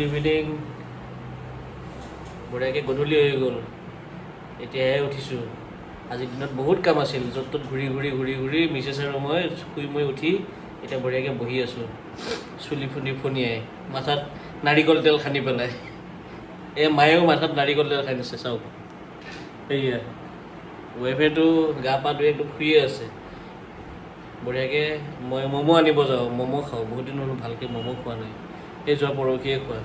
Good evening বঢ়িয়াকৈ গধূলি হৈ গ'ল এতিয়াহে উঠিছোঁ আজিৰ দিনত বহুত কাম আছিল য'ত ত'ত ঘূৰি ঘূৰি মিছেছ আৰু মই শুই মই উঠি এতিয়া বঢ়িয়াকৈ বহি আছোঁ চুলি ফণিয়াই মাথাত নাৰিকল তেল সানি পেলাই মায়েও মাথাত নাৰিকল তেল সানিছে চাওক সেয়া ৱাইফেটো গা পা ধুই একদম শুইয়ে আছে বঢ়িয়াকৈ মই ম'ম' আনিব যাওঁ ম'ম' খাওঁ বহুত দিন হ'ল ভালকৈ ম'ম' খোৱা নাই এই যোৱা পৰহিয়ে খোৱা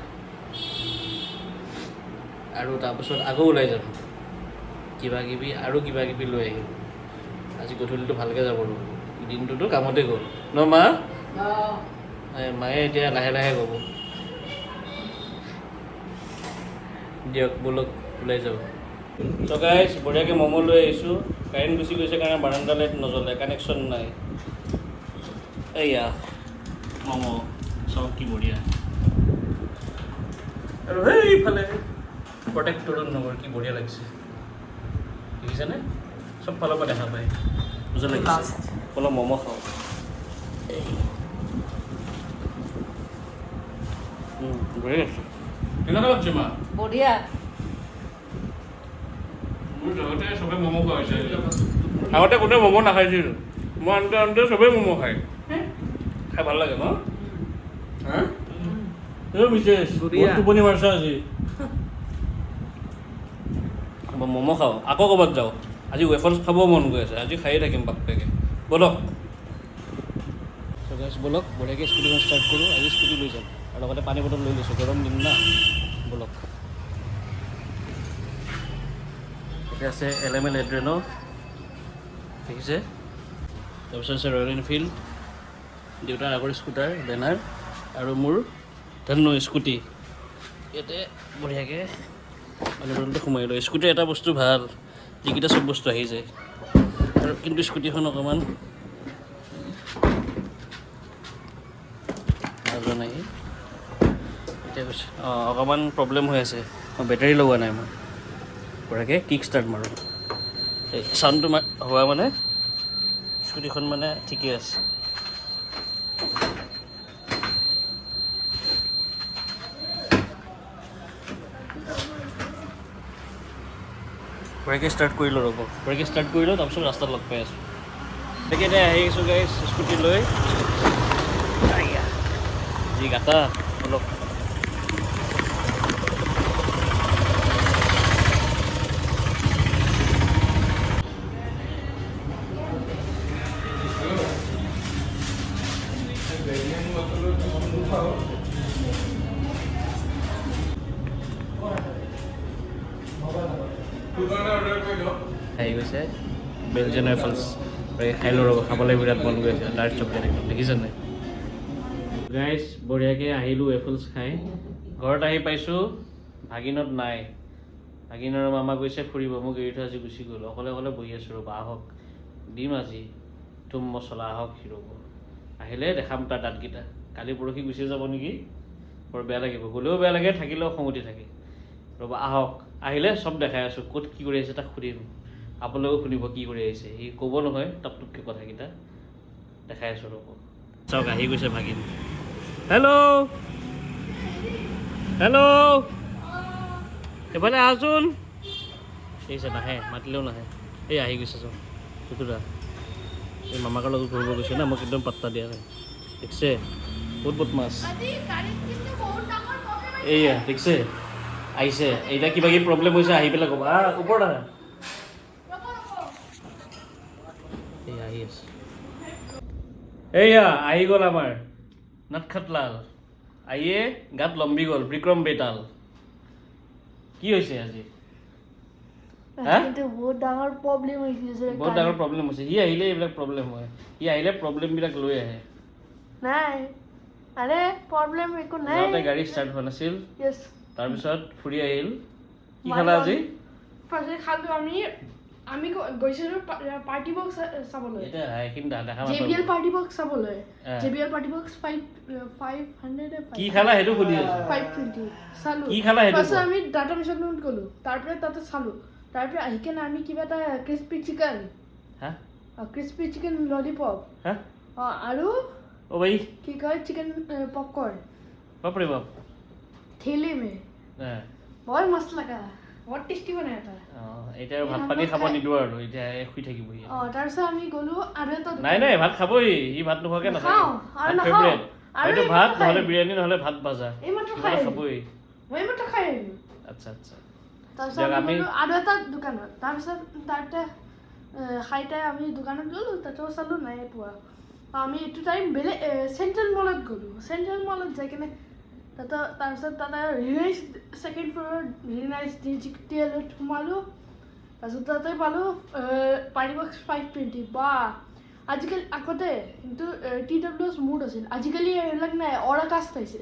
আৰু তাৰপাছত আকৌ ওলাই যাম কিবা কিবি লৈ আহিম আজি গধূলিটো ভালকৈ যাব ৰ'ব দিনটোতো কামতে গ'ল ন মা মায়ে এতিয়া লাহে লাহে ক'ব দিয়ক ব'লক ওলাই যাওঁ চ' গাইজ বঢ়িয়াকৈ ম'ম' লৈ আহিছোঁ কাৰেণ্ট গুচি গৈছে কাৰণে বাৰাণ্ডা লাইট নজ্বলে কানেকশ্যন নাই এয়া ম'ম' চাওক কি বঢ়িয়া আৰু সেইফালে প্ৰটেক্টৰৰ নম্বৰ কি বঢ়িয়া লাগিছে দেখিছেনে চব ফালৰ পৰা দেখা পায় বুজা লাগিছে অলপ ম'ম' খাওঁ বঢ়িয়া আছে কেনেকুৱা লাগছে মা বঢ়িয়া মোৰ লগতে চবে ম'ম' খোৱা হৈছে আগতে কোনে ম'ম' নাখাইছিল মই আনতে চবেই ম'ম' খায় খাই ভাল লাগে ন হা বিশেষ টোপনি মাৰছা আজি ম'ম' খাওঁ আকৌ ক'ৰবাত যাওঁ আজি ৱেফাৰ্ছ খাব মন গৈ আছে আজি খায়ে থাকিম বাপেকে ব'লক ব'লক বঢ়িয়াকৈ স্কুটিখন ষ্টাৰ্ট কৰোঁ আজি স্কুটি লৈ যাম আৰু লগতে পানী বটল লৈ লৈছোঁ গৰম দিন না ব'লক এতিয়া আছে LML এড্ৰেনো দেখিছে তাৰপিছত আছে ৰয়েল এনফিল্ড দেউতাৰ আগৰ স্কুটাৰ বেনাৰ আৰু মোৰ ধন্য স্কুটি ইয়াতে বঢ়িয়াকৈ পানী বটলটো সোমাই লয় স্কুটিৰ এটা বস্তু ভাল যিকেইটা চব বস্তু আহি যায় আৰু কিন্তু স্কুটিখন অকণমান নাজানে এতিয়া কৈছে অকণমান প্ৰব্লেম হৈ আছে মই বেটাৰী লগোৱা নাই মই বঢ়িয়াকৈ কিক ষ্টাৰ্ট মাৰোঁ এই চাউণ্ডটো হোৱা মানে স্কুটিখন মানে ঠিকে আছে ব্ৰেকে ষ্টাৰ্ট কৰিলোঁ ৰ'ব ব্ৰেকে ষ্টাৰ্ট কৰিলোঁ তাৰপিছত ৰাস্তাত লগ পাই আছোঁ তাকে এতিয়া আহি আছোঁ গাইছ স্কুটি লৈ যি গাটা অলপ আহি গৈছে বেলজিয়ান ৱেফাৰ্ছ খাই লওঁ ৰ'ব খাবলৈ বিৰাট মন গৈ আছে ডাৰ্ক চকলেট একদম দেখিছে নাই গাইজ বঢ়িয়াকৈ আহিলোঁ ৱেফাৰ্ছ খাই ঘৰত আহি পাইছোঁ ভাগিনত নাই ভাগিনৰ মামা গৈছে ফুৰিব মোক এৰি থৈ আজি গুচি গ'ল অকলে বহি আছোঁ ৰ'ব আহক দিম আজি থুম মছলা আহক সি ৰ'ব আহিলে দেখাম তাৰ দাঁতকেইটা কালি পৰহি গুচি যাব নেকি বৰ বেয়া লাগিব গ'লেও বেয়া লাগে থাকিলেও খং উঠি থাকে ৰ'ব আহক আহিলে চব দেখাই আছোঁ ক'ত কি কৰি আছে তাক সুধিম আপোনালোকেও শুনিব কি কৰি আহিছে সি ক'ব নহয় টপটপকৈ কথাকেইটা দেখাই আছোঁ ৰ'ব চাওক আহি গৈছে ভাগিন হেল্ল' এইফালে আহচোন দেখিছে নাহে মাতিলেও নাহে এই আহি গৈছে চব টুকুৰা এই মামাকৰ লগত ঘূৰিব গৈছে না মোক একদম পাত্তা দিয়া নাই দেখিছে বহুত বদমাছ এইয়া দেখিছে আহিছে এতিয়া কিবা কিবি প্ৰব্লেম হৈছে আহি পেলাই ক'বা ওপৰত আহা এই আহি আছে এইয়া আহি গ'ল আমাৰ নটখটলাল আহিয়ে গাত লম্বি গ'ল বিক্ৰম বেতাল কি হৈছে আজি বহুত ডাঙৰ প্ৰব্লেম হৈছে সি আহিলে এইবিলাক প্ৰব্লেম হয় সি আহিলে প্ৰব্লেমবিলাক লৈ আহে নাই আৰে প্ৰব্লেম একো নাই যাওঁতে গাড়ী ষ্টাৰ্ট হোৱা নাছিল তাৰপিছত ফুৰি আহিল কি খালা আজি খালো আমি গৈছিলোঁ পাৰ্টি বক্স চাবলৈ JBL পাৰ্টি বক্স চাবলৈ JBL পাৰ্টি বক্স 500 কি খালা সেইটো সুধি আছো 520 চালো কি খালা সেইটো পাছত আমি ডাটা মিছনত গ'লো তাৰপৰা তাতে চালো তাৰপৰা আহি কেনে আমি কিবা এটা ক্ৰিস্পি চিকেন ললিপপ আৰু ভাই কি কয় চিকেন পপকৰ্ণ বাপৰে বাপ ठेले में হ্যাঁ बहुत मस्त लगा बहुत टेस्टी बनाया था এতিয়া আৰু ভাত পানী খাব নিদিওঁ আৰু এতিয়া শুই থাকিব সি। তাৰপিছত আমি গ'লো আৰু এটা নাই নাই ভাত খাবই সি ভাত নোখোৱাকে নাথাকে নাখাওঁ, আৰু ভাত নাখাওঁ। ফেভৰেট আৰু হয়তো এইমাত্ৰ ভাত খাই নহ'লে আহিলোঁ। বিৰিয়ানী নহ'লে ভাত ভাজা এইমাত্ৰ কিবা খাই এটা আহিলোঁ। খাবই মই এইমাত্ৰ খাই আহিলোঁ আচ্ছা আচ্ছা তাৰপিছত দিয়ক, আমি আমি- গ'লো আৰু এটা দোকানত তাৰপিছত তাতে খাইতে আমি দোকানত গ'লো তাতেও চালোঁ নাই পোৱা আমি এইটো টাইম বেলেগ চেণ্ট্ৰেল মলত গ'লোঁ চেণ্ট্ৰেল মলত যাই কিনে তাতে তাৰপিছত তাতে ৰিলায়েন্স ছেকেণ্ড ফ্ল'ৰত ৰিলায়েন্স ডিজিটেলত সোমালোঁ তাৰপিছত তাতে পালোঁ পাৰ্টিবক্স 520 বা আজিকালি আগতে কিন্তু TWS মুড আছিল আজিকালি এইবিলাক নাই অৰা কাষ্ট পাইছে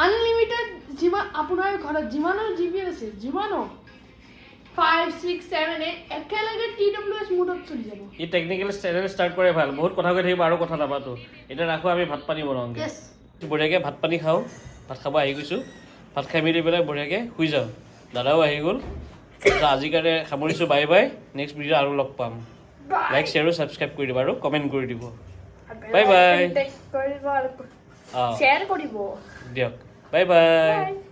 আনলিমিটেড যিমান আপোনাৰ ঘৰত যিমানো GB আছে যিমানো 5, 6, 7, 8 একেলগে TWS মুডত চলি যাব ই টেকনিকেল চেনেল ষ্টাৰ্ট কৰে ভাল বহুত কথা কৈ থাকিব আৰু কথা নাপাতো এতিয়া ৰাখোঁ আমি ভাত পানী বনাওঁগৈ য়েছ বঢ়িয়াকৈ ভাত পানী খাওঁ ভাত খাব আহি গৈছোঁ ভাত খাই মেলি পেলাই বঢ়িয়াকৈ শুই যাওঁ দাদাও আহি গ'ল আজিৰ কাৰণে সামৰিছোঁ বাই বাই নেক্সট ভিডিঅ' আৰু লগ পাম লাইক শ্বেয়াৰ আৰু ছাবস্ক্ৰাইব কৰি দিব আৰু কমেণ্ট কৰি দিব বাই বাই কৰিব আৰু অঁ শ্বেয়াৰ কৰিব দিয়ক বাই বাই Bye.